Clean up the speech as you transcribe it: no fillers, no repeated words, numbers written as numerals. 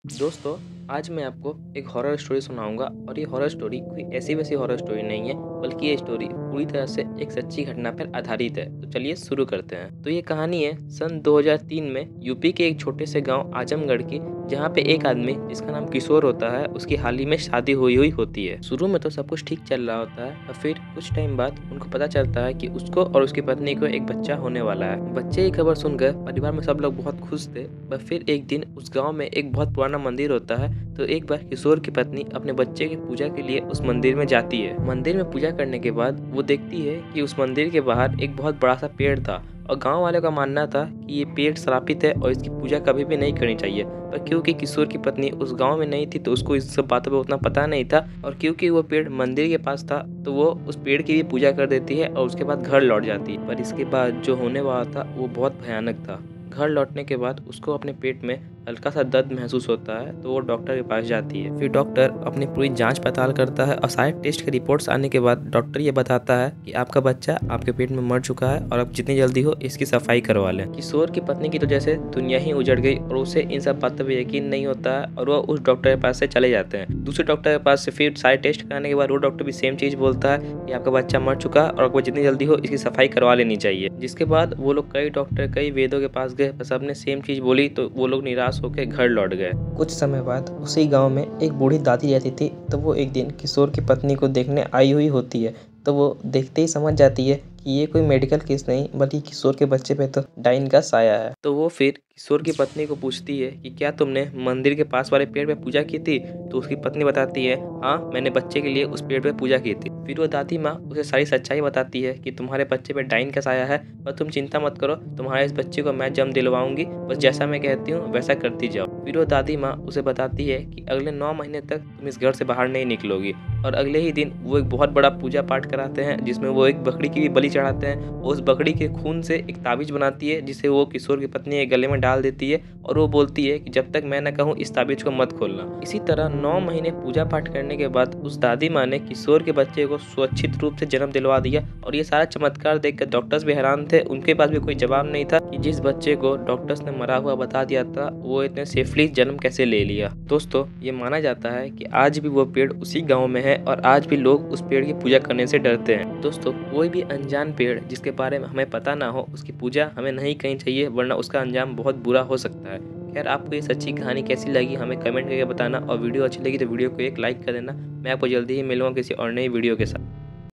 दोस्तों, आज मैं आपको एक हॉरर स्टोरी सुनाऊँगा और ये हॉरर स्टोरी कोई ऐसी-वैसी हॉरर स्टोरी नहीं है, बल्कि ये स्टोरी पूरी तरह से एक सच्ची घटना पर आधारित है। तो चलिए शुरू करते हैं। तो ये कहानी है सन 2003 में यूपी के एक छोटे से गाँव आजमगढ़ की, जहाँ पे एक आदमी जिसका नाम किशोर होता है, उसकी हाल ही में शादी हुई हुई होती है। शुरू में तो सब कुछ ठीक चल रहा होता है और फिर कुछ टाइम बाद उनको पता चलता है कि उसको और उसकी पत्नी को एक बच्चा होने वाला है। बच्चे की खबर सुनकर परिवार में सब लोग बहुत खुश थे। पर फिर एक दिन उस गाँव में एक बहुत पुराना मंदिर होता है, तो एक बार किशोर की पत्नी अपने बच्चे की पूजा के लिए उस मंदिर में जाती है। मंदिर में पूजा करने के बाद वो देखती है कि उस मंदिर के बाहर एक बहुत बड़ा सा पेड़ था और गांव वालों का मानना था कि ये पेड़ श्रापित है और इसकी पूजा कभी भी नहीं करनी चाहिए। पर क्योंकि किशोर की पत्नी उस गांव में नहीं थी, तो उसको इस सब बातों पर उतना पता नहीं था, और क्योंकि वो पेड़ मंदिर के पास था, तो वो उस पेड़ की भी पूजा कर देती है और उसके बाद घर लौट जाती है। पर इसके बाद जो होने वाला था वो बहुत भयानक था। घर लौटने के बाद उसको अपने पेट में हल्का सा दर्द महसूस होता है, तो वो डॉक्टर के पास जाती है। फिर डॉक्टर अपनी पूरी जांच पड़ताल करता है और सारे टेस्ट के रिपोर्ट्स आने के बाद डॉक्टर ये बताता है कि आपका बच्चा आपके पेट में मर चुका है और अब जितनी जल्दी हो इसकी सफाई करवा लें। किशोर की पत्नी की तो जैसे दुनिया ही उजड़ गई और उसे इन सब बातों पर यकीन नहीं होता है और वो उस डॉक्टर के पास से चले जाते हैं। दूसरे डॉक्टर के पास से फिर सारे टेस्ट कराने के बाद वो डॉक्टर भी सेम चीज़ बोलता है कि आपका बच्चा मर चुका है और आपको जितनी जल्दी हो इसकी सफाई करवा लेनी चाहिए। जिसके बाद वो लोग कई डॉक्टर कई वेदों के पास गए, पर सबने सेम चीज़ बोली, तो वो लोग निराश होकर घर लौट गए। कुछ समय बाद उसी गांव में एक बूढ़ी दादी रहती थी। तो वो एक दिन किशोर की पत्नी को देखने आई हुई होती है। तो वो देखते ही समझ जाती है कि ये कोई मेडिकल केस नहीं, बल्कि किशोर के बच्चे पे तो डाइन का साया है। तो वो फिर किशोर की पत्नी को पूछती है कि क्या तुमने मंदिर के पास वाले पेड़ पे पूजा की थी? तो उसकी पत्नी बताती है, हाँ, मैंने बच्चे के लिए उस पेड़ पे पूजा की थी। फिर वो दादी माँ उसे सारी सच्चाई बताती है कि तुम्हारे बच्चे पे डाइन का साया है, पर तुम चिंता मत करो, तुम्हारे इस बच्चे को मैं जन्म दिलवाऊंगी, बस जैसा मैं कहती हूँ वैसा करती जाओ। फिर वो दादी माँ उसे बताती है कि अगले 9 महीने तक तुम इस घर से बाहर नहीं निकलोगी। और अगले ही दिन वो एक बहुत बड़ा पूजा पाठ कराते हैं, जिसमें वो एक बकरी की भी बलि चढ़ाते हैं। उस बकरी के खून से एक ताबीज बनाती है, जिसे वो किशोर की पत्नी के गले में डाल देती है और वो बोलती है कि जब तक मैं न कहूँ इस ताबीज को मत खोलना। इसी तरह 9 महीने पूजा पाठ करने के बाद उस दादी माँ ने किशोर के बच्चे को सुरक्षित रूप से जन्म दिलवा दिया। और ये सारा चमत्कार देखकर डॉक्टर्स भी हैरान थे। उनके पास भी कोई जवाब नहीं था कि जिस बच्चे को डॉक्टर्स ने मरा हुआ बता दिया था, वो इतने सेफली जन्म कैसे ले लिया। दोस्तों, ये माना जाता है कि आज भी वो पेड़ उसी गांव में है और आज भी लोग उस पेड़ की पूजा करने से डरते हैं। दोस्तों, कोई भी अनजान पेड़ जिसके बारे में हमें पता ना हो, उसकी पूजा हमें नहीं करनी चाहिए, वरना उसका अंजाम बहुत बुरा हो सकता है। खैर, आपको ये सच्ची कहानी कैसी लगी हमें कमेंट करके बताना, और वीडियो अच्छी लगी तो वीडियो को एक लाइक कर देना। मैं आपको जल्दी ही मिलूंगा किसी और नई वीडियो के साथ।